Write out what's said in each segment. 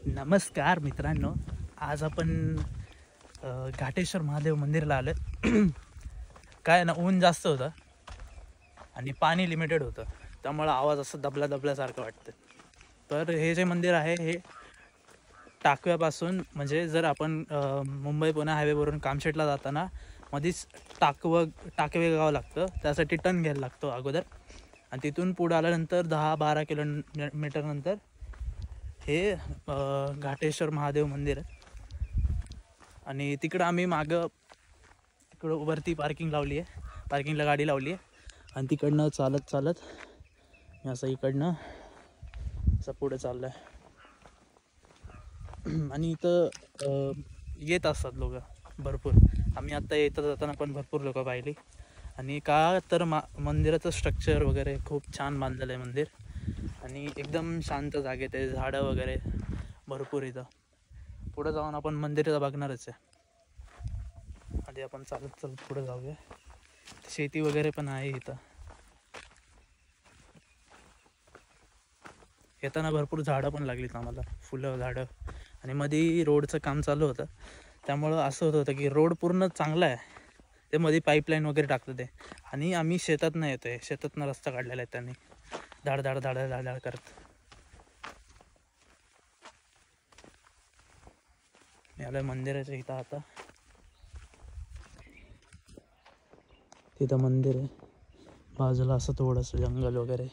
नमस्कार मित्रांनो, आज आपण घाटेश्वर महादेव मंदिरला आलो. काय ना, ऊन जास्त होतं आणि पाणी लिमिटेड होतं, त्यामुळं आवाज असं दबला दबल्यासारखं वाटतं. तर हे जे मंदिर आहे हे टाकव्यापासून, म्हणजे जर आपण मुंबई पुणे हायवेवरून कामशेटला जाताना मध्येच टाकवे गाव लागतं, त्यासाठी टर्न घ्यायला लागतो अगोदर, आणि तिथून पुढं आल्यानंतर 10-12 किलोमीटर नंतर हे घाटेश्वर महादेव मंदिर आहे. आणि तिकडं आम्ही मागं तिकडं वरती पार्किंगला गाडी लावली आहे आणि तिकडनं चालत मी असं इकडनं असं पुढे चाललं आहे. आणि इथं येत असतात लोक भरपूर. आम्ही आत्ता येता जाताना पण भरपूर लोक पाहिली. आणि का तर मंदिराचं स्ट्रक्चर वगैरे खूप छान बांधलेलं आहे मंदिर, आणि एकदम शांत जागेत आहे, झाडं वगैरे भरपूर. इथं पुढे जाऊन आपण मंदिराला बघणारच आहे. आधी आपण चालत पुढे जाऊया. शेती वगैरे पण आहे इथं. येताना भरपूर झाडं पण लागलीत आम्हाला, फुलं झाडं. आणि मध्ये रोडचं काम चालू होतं, त्यामुळं असं होतं की रोड पूर्ण चांगला आहे, ते मध्ये पाईपलाईन वगैरे टाकतं ते. आणि आम्ही शेतातनं येतोय, शेतातनं रस्ता काढलेला आहे त्यांनी, धाड धाड धाड धाड धाड करत. याला मंदिराच्या इथं, आता तिथं मंदिर आहे, बाजूला असं थोडंसं जंगल वगैरे.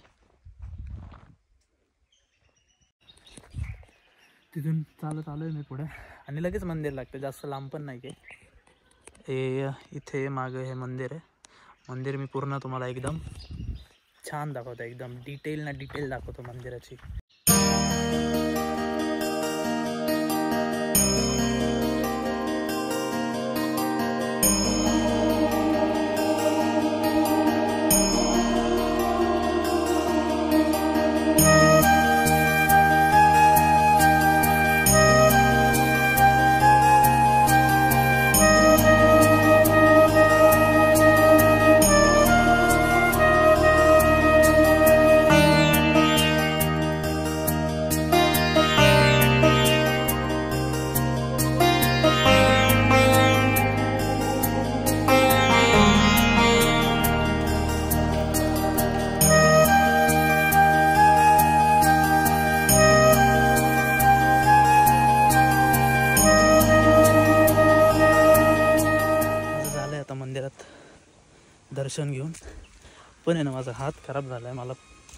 तिथून चालत आलोय मी पुढे आणि लगेच मंदिर लागतं, जास्त लांब पण नाही. हे इथे मागं हे मंदिर आहे. मंदिर मी पूर्ण तुम्हाला एकदम छान दाखवतो, एकदम डिटेल दाखवतो मंदिराची. मंदिरात दर्शन घेऊन पण आहे ना, माझा हात खराब झाला आहे, मला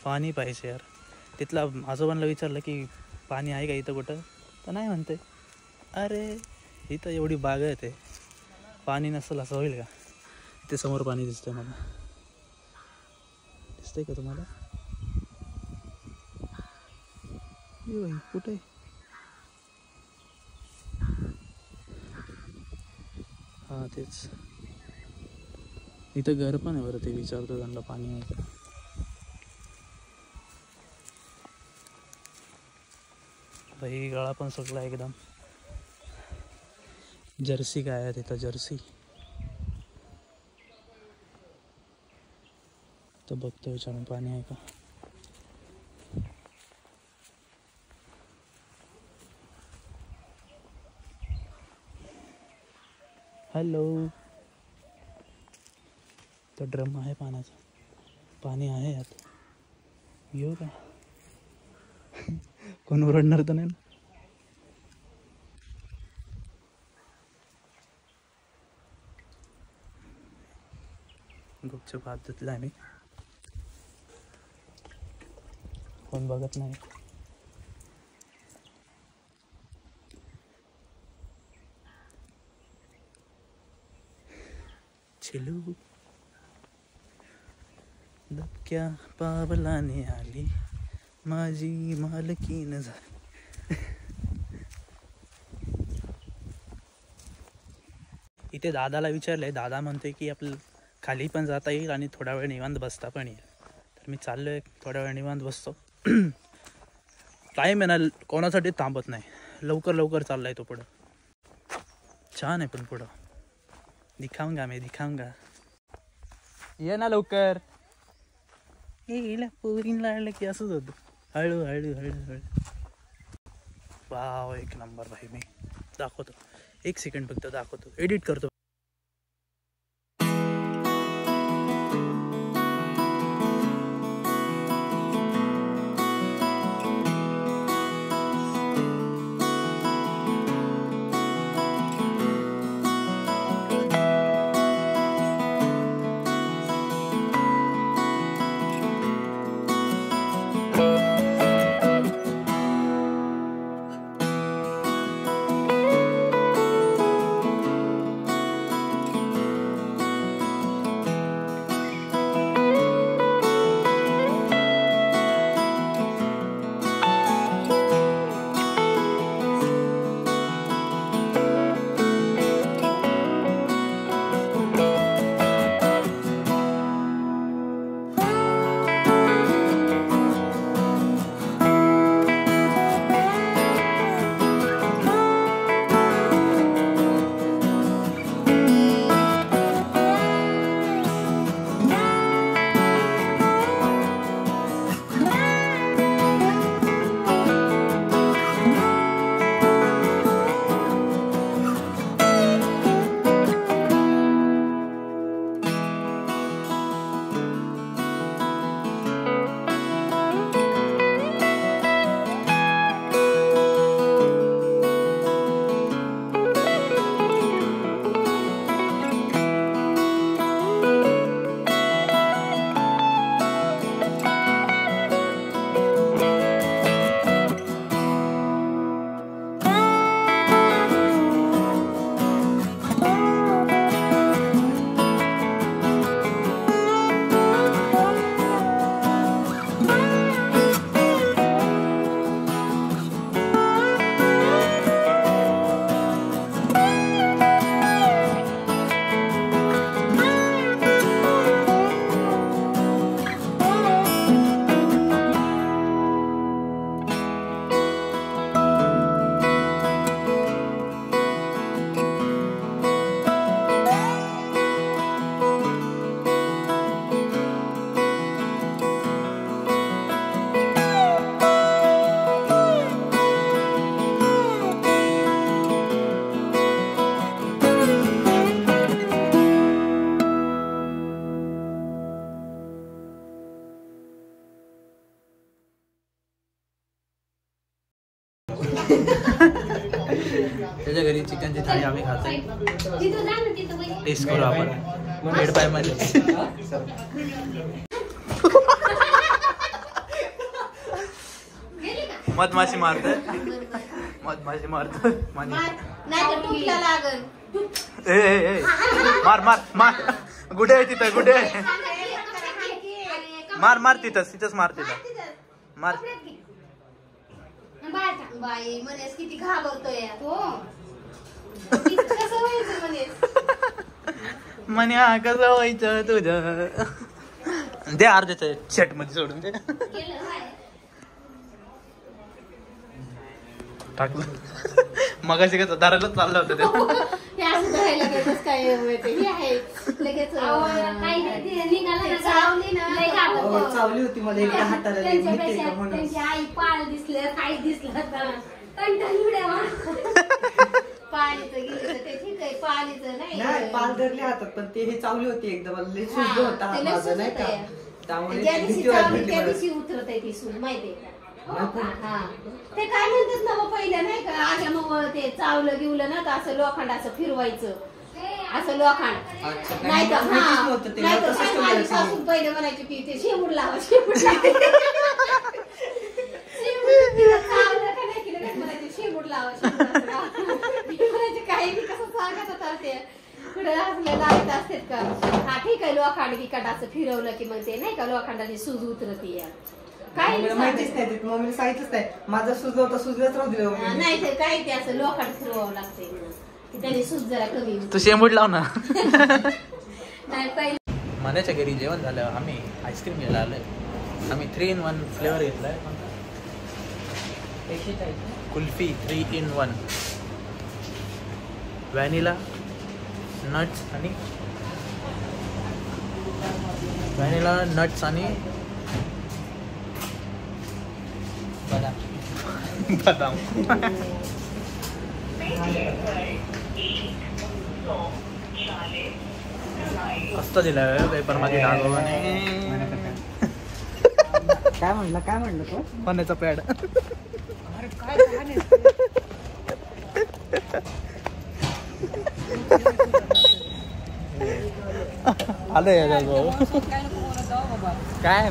पाणी पाहिजे यार. तिथला आजोबांना विचारलं की पाणी आहे का इथं कुठं, तर नाही म्हणते. अरे इथं एवढी बाग आहे, ते पाणी नसेल असं होईल का? ते समोर पाणी दिसतंय मला, दिसतंय का तुम्हाला? ये कुठे? हां तेच, इथं घर पण आहे बरं. ते विचारतो त्यांना पाणी आहे का. भाई गळा पण सुटला एकदम. जर्सी काय आहे तिथं, जर्सी तर बघतो, विचारून पाणी आहे का. हॅलो, तर ड्रम आहे पाण्याचा, पाणी आहे यात, घेऊ का? कोण ओरडणार तर नाही ना. गुपचूप हात धुतला आहे मी, कोण बघत नाही. चिलू दबक्या पावलाने आली माझी मालकीन झाली. इथे दादाला विचारलंय, दादा म्हणतोय की आपलं खाली पण जाता येईल आणि थोडा वेळ निवांत बसता पण येईल. तर मी चाललोय, थोडा वेळ निवांत बसतो. टाईम आहे ना, कोणासाठी थांबत नाही, लवकर चाललाय तो पुढं. छान आहे पण पुढं, दिखाऊंगा. ये ना लवकर. येईल पोरीन लाडलं की असंच होतं, हळू. वाव एक नंबर भाई. मी दाखवतो, एक सेकंड फक्त दाखवतो, एडिट करतो. त्याच्या घरी चिकनची थाळी आम्ही खातो. टेस्ट करू आपण हेड पाय मध्ये. मधमाशी मारतोय, मधमाशी मारतोय. मार मार मार. गुडे आहे तिथं, गुडे आहे. मार मार तिथंच, तिथंच मार, तिथं मार. बाई मनेस किती घाबरतोय तो. कसं व्हायचं मनेस? म्हणे कसं व्हायचं तुझं. दे अर्ध्याच्या शर्ट मध्ये सोडून दे. टाकलं मगाशी कसं दारालाच चाललं होतं ते. काय लगेच चावली होती मला एका हाताला. त्यांची आई पाल दिसलं, काय दिसलं पालीचं गेलं ते ठीक आहे. पालीचं नाही, पाल धरले हातात, पण ते हे चावली होती एकदम. सुजलं होता हात माझा नाही का, त्यामुळे त्या दिवशी उतरत आहे ती सूज माहितीये का. ते काय म्हणतात ना पहिलं नाही का, अशा मग ते चावलं गिवलं ना तर असं लोखंड असं फिरवायचं, असं लोखंड नाही तर. नाही तर माझी सासू पहिले म्हणायची की ते शेमूड लावा, शेमूड चावलं का नाही केलं म्हणायचे शेमूड लावा, म्हणायचे काही कसं सांगत होता ते. पुढे असले लावत असतात का. हा ठीक आहे, लोखंड गिकट असं फिरवलं की मग ते नाही का लोखंडाची सूज उतरती. काय माहितीच नाही, मम्मीने सांगितलंच नाही. माझा सुजवता सुजलंच राहू दिलं नाही तर काय ते असं लोखंड फिरवावं लागतंय त्याने सूज जरा कमी. तू शेंबूड लाव ना. नाही पहिले मनाच्या घरी जेवण झालं, आम्ही आईस्क्रीम घ्यायला आलोय. आम्ही 3-in-1 फ्लेवर घेतलाय. कुल्फी 3-in-1, व्हॅनिला, नट्स आणि व्हॅनिला नट्स आणि बदाम. बदाम कसं दिलं पेपर मध्ये काय म्हणलं तो पाण्याचा पॅड आलं काय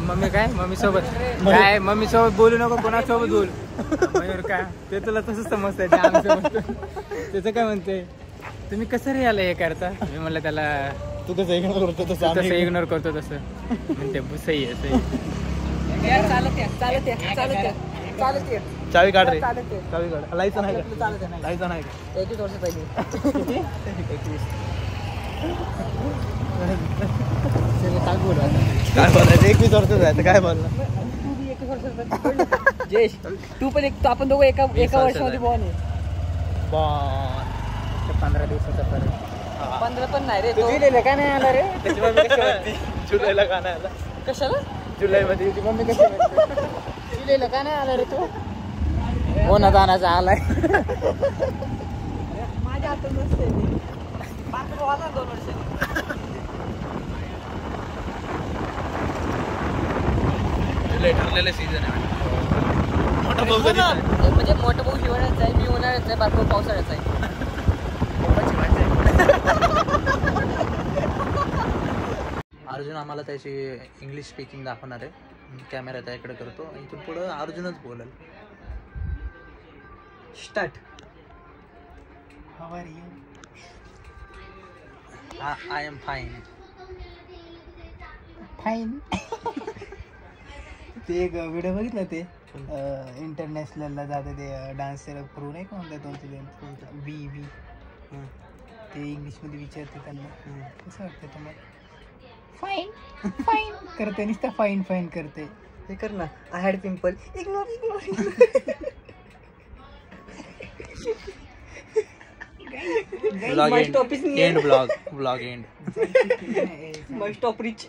मम्मी सोबत बोलू नको कोणासोबत बोल मयूर काय ते तुला तसंच समजतंय ते आम्ही समजतो त्याचं काय म्हणते तुम्ही कसं रे याला हे करता मी म्हणलं त्याला तू कसं इग्नोर करतो तसं इग्नोर करतो तसं म्हणते सही आहे सही चालत चावी काढ रे चावी काढ लायचं नाही का लायचं नाही का 21 वर्ष पहिली काय बोलायचं 21 वर्ष जायचं काय बोलणार जयेश तू पण एक आपण दोघं एका वर्षामध्ये बॉन आहे 15 दिवसाचा फरक 15 पण नाही रे तू दिलेलं का नाही आला रे त्याची मम्मी कशी म्हणते जुलैला का नाही आला कशाला जुलै मध्ये तुझी मम्मी कशी म्हणते दिलेलं का नाही आला रे तू कोणा दानाचा आलाय माझ्या हातात नसते आला 2 वर्ष जुलै ठरलेलं सीझन आहे म्हणजे मोठं भाऊ हिवाळ्याचा आहे मी उन्हाळ्याचा आहे बारको पावसाळ्याचा आहे अर्जुन आम्हाला त्याची इंग्लिश स्पीकिंग दाखवणार आहे कॅमेरा त्याकडे करतो इथून पुढं अर्जुनच बोलेल start how are you I am fine fine ते एक व्हिडिओ बघितलं ते इंटरनॅशनलला जातं ते डान्सर प्रो नाही का म्हणतात वी ते इंग्लिशमध्ये विचारते त्यांना कसं वाटतं तुम्हाला फाईन फाईन करते नुसतं फाईन फाईन करते हे कर ना I had pimple ignore blog end blog end must of rich